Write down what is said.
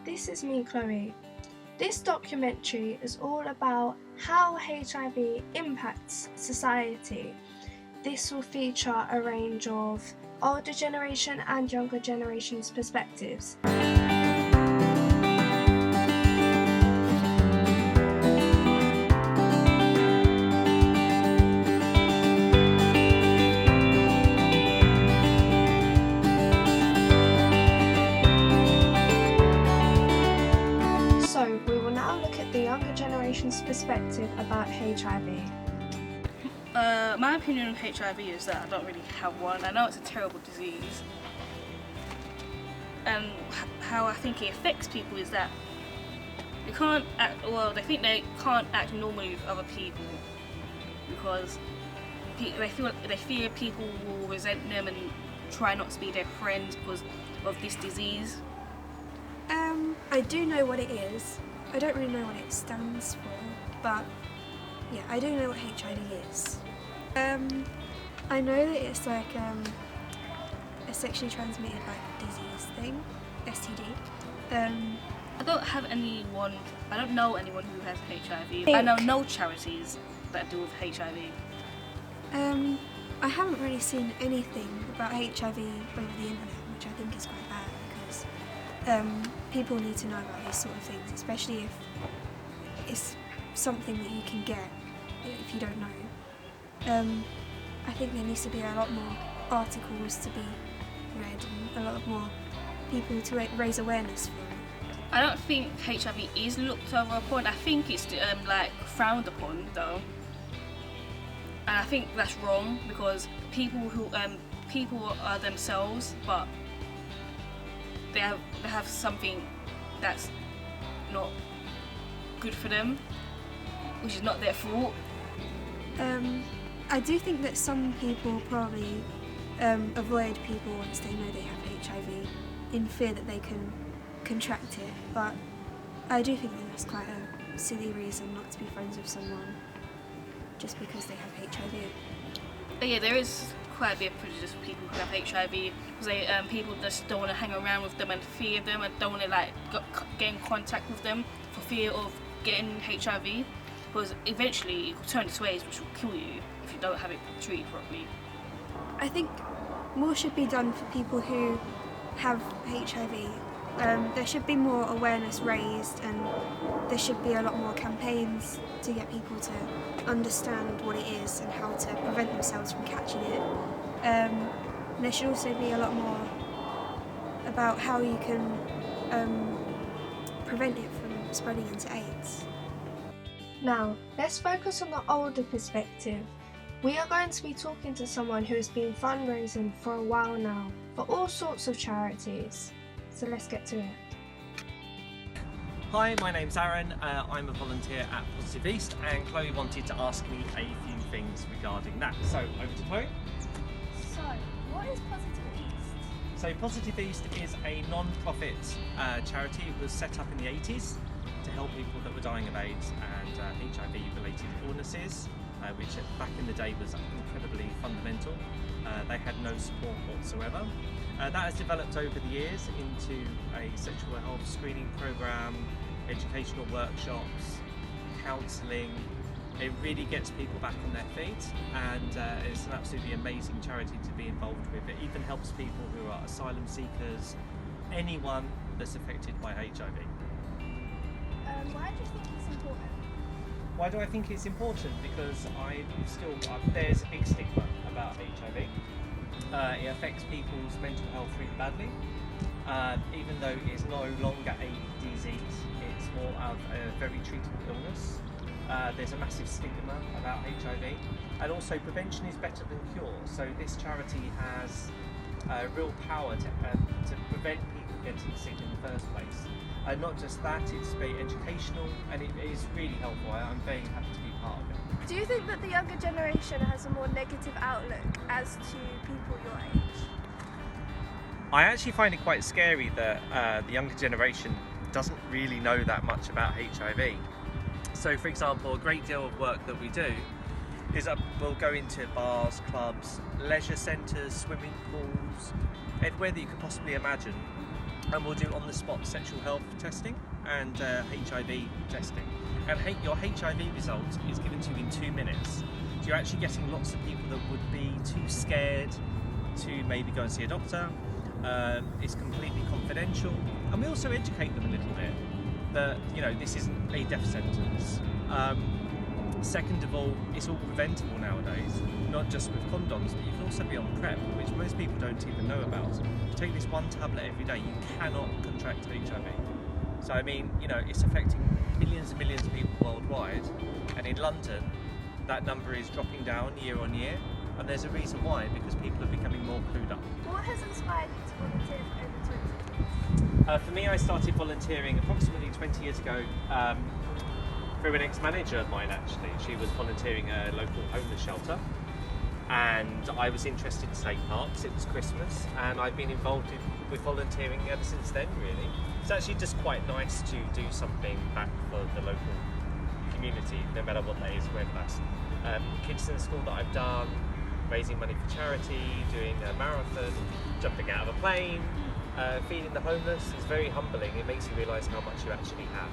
this is me, Chloe. This documentary is all about how HIV impacts society. This will feature a range of older generation and younger generation's perspectives. So we will now look at the younger generation's perspective about HIV. My opinion on HIV is that I don't really have one. I know it's a terrible disease, and how I think it affects people is that they can't act, well, they think they can't act normally with other people because they fear people will resent them and try not to be their friends because of this disease. I do know what it is. I don't really know what it stands for, but yeah, I do know what HIV is. I know that it's like a sexually transmitted disease thing, STD. I don't know anyone who has HIV. I know no charities that deal with HIV. I haven't really seen anything about HIV over the internet, which I think is quite bad because people need to know about these sort of things, especially if it's something that you can get if you don't know. I think there needs to be a lot more articles to be read and a lot more people to raise awareness for it. I don't think HIV is looked over upon. I think it's frowned upon though, and I think that's wrong because people are themselves, but they have something that's not good for them, which is not their fault. I do think that some people probably avoid people once they know they have HIV in fear that they can contract it, but I do think that that's quite a silly reason not to be friends with someone just because they have HIV. But yeah, there is quite a bit of prejudice for people who have HIV because people just don't want to hang around with them and fear them and don't want to get in contact with them for fear of getting HIV, because eventually it will turn its ways, which will kill you if you don't have it treated properly. I think more should be done for people who have HIV. There should be more awareness raised and there should be a lot more campaigns to get people to understand what it is and how to prevent themselves from catching it. There should also be a lot more about how you can prevent it from spreading into AIDS. Now, let's focus on the older perspective. We are going to be talking to someone who has been fundraising for a while now for all sorts of charities. So let's get to it. Hi, my name's Arran. I'm a volunteer at Positive East, and Chloe wanted to ask me a few things regarding that. So over to Chloe. So, what is Positive East? So Positive East is a non-profit charity. It was set up in the 80s to help people that were dying of AIDS and HIV-related illnesses, which back in the day was incredibly fundamental. They had no support whatsoever. That has developed over the years into a sexual health screening program, educational workshops, counselling. It really gets people back on their feet, and it's an absolutely amazing charity to be involved with. It even helps people who are asylum seekers, anyone that's affected by HIV. Why do you think it's important? Why do I think it's important? Because there's a big stigma about HIV. It affects people's mental health really badly. Even though it's no longer a disease, it's more of a very treatable illness. There's a massive stigma about HIV, and also prevention is better than cure. So this charity has real power to prevent people getting sick in the first place. Not just that, it's very educational and it is really helpful. I'm very happy to be part of it. Do you think that the younger generation has a more negative outlook as to people your age? I actually find it quite scary that the younger generation doesn't really know that much about HIV. So for example, a great deal of work that we do is that we'll go into bars, clubs, leisure centres, swimming pools, everywhere that you could possibly imagine, and we'll do on-the-spot sexual health testing and HIV testing. And your HIV result is given to you in 2 minutes. So you're actually getting lots of people that would be too scared to maybe go and see a doctor. It's completely confidential, and we also educate them a little bit that, you know, this isn't a death sentence. Second of all, it's all preventable nowadays, not just with condoms, but you can also be on PrEP, which most people don't even know about. If you take this one tablet every day, you cannot contract HIV. So I mean, you know, it's affecting millions and millions of people worldwide, and in London, that number is dropping down year on year, and there's a reason why, because people are becoming more clued up. What has inspired you to volunteer for over 20 years? For me, I started volunteering approximately 20 years ago through an ex-manager of mine, actually. She was volunteering at a local homeless shelter, and I was interested to take part because it was Christmas, and I've been involved with volunteering ever since then, really. It's actually just quite nice to do something back for the local community, no matter what that is, whether that's kids in the school that I've done, raising money for charity, doing a marathon, jumping out of a plane, feeding the homeless. Is very humbling. It makes you realise how much you actually have.